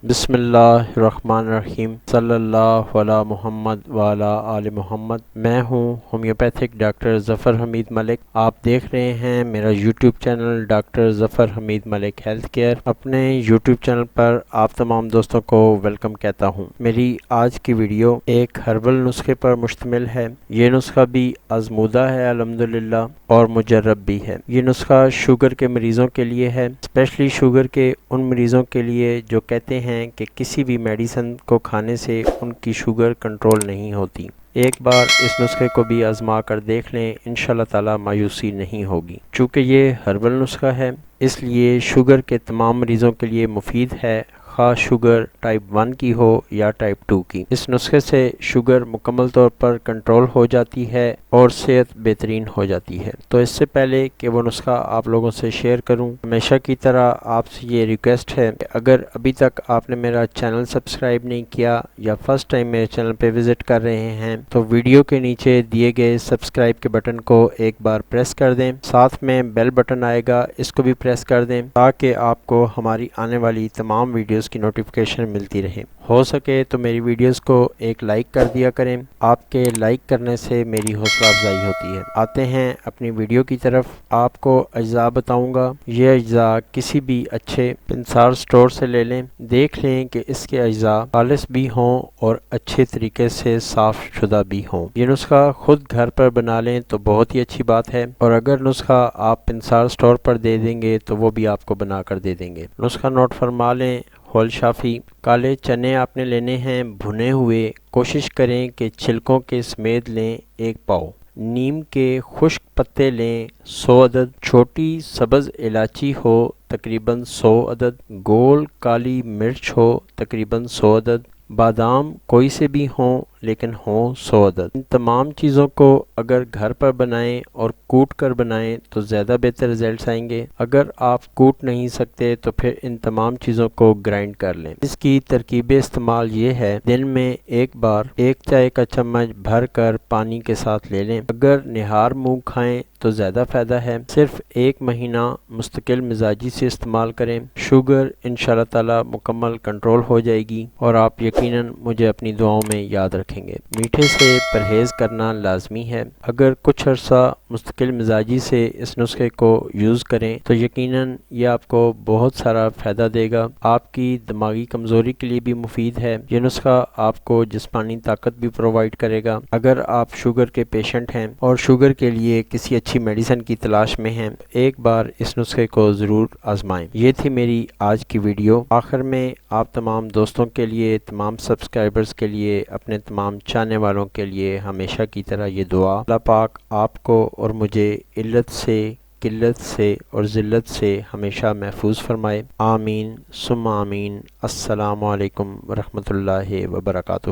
بسم اللہ الرحمن الرحیم، صلی اللہ علی محمد وعلی آل محمد۔ میں ہوں ہومیوپیتھک ڈاکٹر ظفر حمید ملک۔ آپ دیکھ رہے ہیں میرا یوٹیوب چینل ڈاکٹر ظفر حمید ملک ہیلتھ کیئر۔ اپنے یوٹیوب چینل پر آپ تمام دوستوں کو ویلکم کہتا ہوں۔ میری آج کی ویڈیو ایک ہربل نسخے پر مشتمل ہے۔ یہ نسخہ بھی آزمودہ ہے الحمدللہ، اور مجرب بھی ہے۔ یہ نسخہ شوگر کے مریضوں کے لیے ہے، اسپیشلی شوگر کے ان مریضوں کے لیے جو کہتے ہیں کہ کسی بھی میڈیسن کو کھانے سے ان کی شوگر کنٹرول نہیں ہوتی۔ ایک بار اس نسخے کو بھی آزما کر دیکھ لیں، انشاءاللہ تعالی مایوسی نہیں ہوگی۔ چونکہ یہ ہربل نسخہ ہے، اس لیے شوگر کے تمام مریضوں کے لیے مفید ہے، خواہ شوگر ٹائپ 1 کی ہو یا ٹائپ 2 کی۔ اس نسخے سے شوگر مکمل طور پر کنٹرول ہو جاتی ہے اور صحت بہترین ہو جاتی ہے۔ تو اس سے پہلے کہ وہ نسخہ آپ لوگوں سے شیئر کروں، ہمیشہ کی طرح آپ سے یہ ریکویسٹ ہے کہ اگر ابھی تک آپ نے میرا چینل سبسکرائب نہیں کیا یا فرسٹ ٹائم میرے چینل پہ وزٹ کر رہے ہیں تو ویڈیو کے نیچے دیے گئے سبسکرائب کے بٹن کو ایک بار پریس کر دیں، ساتھ میں بیل بٹن آئے گا، اس کو بھی پریس کر دیں تاکہ آپ کو ہماری آنے والی تمام ویڈیوز کی نوٹیفیکیشن ملتی رہے۔ ہو سکے تو میری ویڈیوز کو ایک لائک کر دیا کریں، آپ کے لائک کرنے سے میری حوصلہ افزائی ہوتی ہے۔ آتے ہیں اپنی ویڈیو کی طرف۔ آپ کو اجزاء بتاؤں گا، یہ اجزاء کسی بھی اچھے پنسار سٹور سے لے لیں، دیکھ لیں کہ اس کے اجزاء خالص بھی ہوں اور اچھے طریقے سے صاف شدہ بھی ہوں۔ یہ نسخہ خود گھر پر بنا لیں تو بہت ہی اچھی بات ہے، اور اگر نسخہ آپ پنسار سٹور پر دے دیں گے تو وہ بھی آپ کو بنا کر دے دیں گے۔ نسخہ نوٹ فرما لیں۔ ہول شافی کالے چنے آپ نے لینے ہیں بھنے ہوئے، کوشش کریں کہ چھلکوں کے سمیت لیں 1 پاؤ۔ نیم کے خشک پتے لیں 100 عدد۔ چھوٹی سبز الائچی ہو تقریباً 100 عدد۔ گول کالی مرچ ہو تقریباً 100 عدد۔ بادام کوئی سے بھی ہوں لیکن ہوں 100 عدد۔ ان تمام چیزوں کو اگر گھر پر بنائیں اور کوٹ کر بنائیں تو زیادہ بہتر رزلٹس آئیں گے۔ اگر آپ کوٹ نہیں سکتے تو پھر ان تمام چیزوں کو گرائنڈ کر لیں۔ اس کی ترکیب استعمال یہ ہے، دن میں ایک بار 1 چائے کا چمچ بھر کر پانی کے ساتھ لے لیں۔ اگر نہار منہ کھائیں تو زیادہ فائدہ ہے۔ صرف 1 مہینہ مستقل مزاجی سے استعمال کریں، شوگر انشاءاللہ تعالی مکمل کنٹرول ہو جائے گی، اور آپ یقیناً مجھے اپنی دعاؤں میں یاد رکھیں گے۔ میٹھے سے پرہیز کرنا لازمی ہے۔ اگر کچھ عرصہ مستقل مزاجی سے اس نسخے کو یوز کریں تو یقیناً یہ آپ کو بہت سارا فائدہ دے گا۔ آپ کی دماغی کمزوری کے لیے بھی مفید ہے۔ یہ نسخہ آپ کو جسمانی طاقت بھی پرووائڈ کرے گا۔ اگر آپ شوگر کے پیشنٹ ہیں اور شوگر کے لیے کسی اچھی میڈیسن کی تلاش میں ہیں، ایک بار اس نسخے کو ضرور آزمائیں۔ یہ تھی میری آج کی ویڈیو۔ آخر میں آپ تمام دوستوں کے لیے، تمام سبسکرائبرز کے لیے، اپنے تمام چاہنے والوں کے لیے ہمیشہ کی طرح یہ دعا، اللہ پاک آپ کو اور مجھے علت سے، قلت سے اور ذلت سے ہمیشہ محفوظ فرمائے۔ آمین ثم آمین۔ السلام علیکم ورحمۃ اللہ وبرکاتہ۔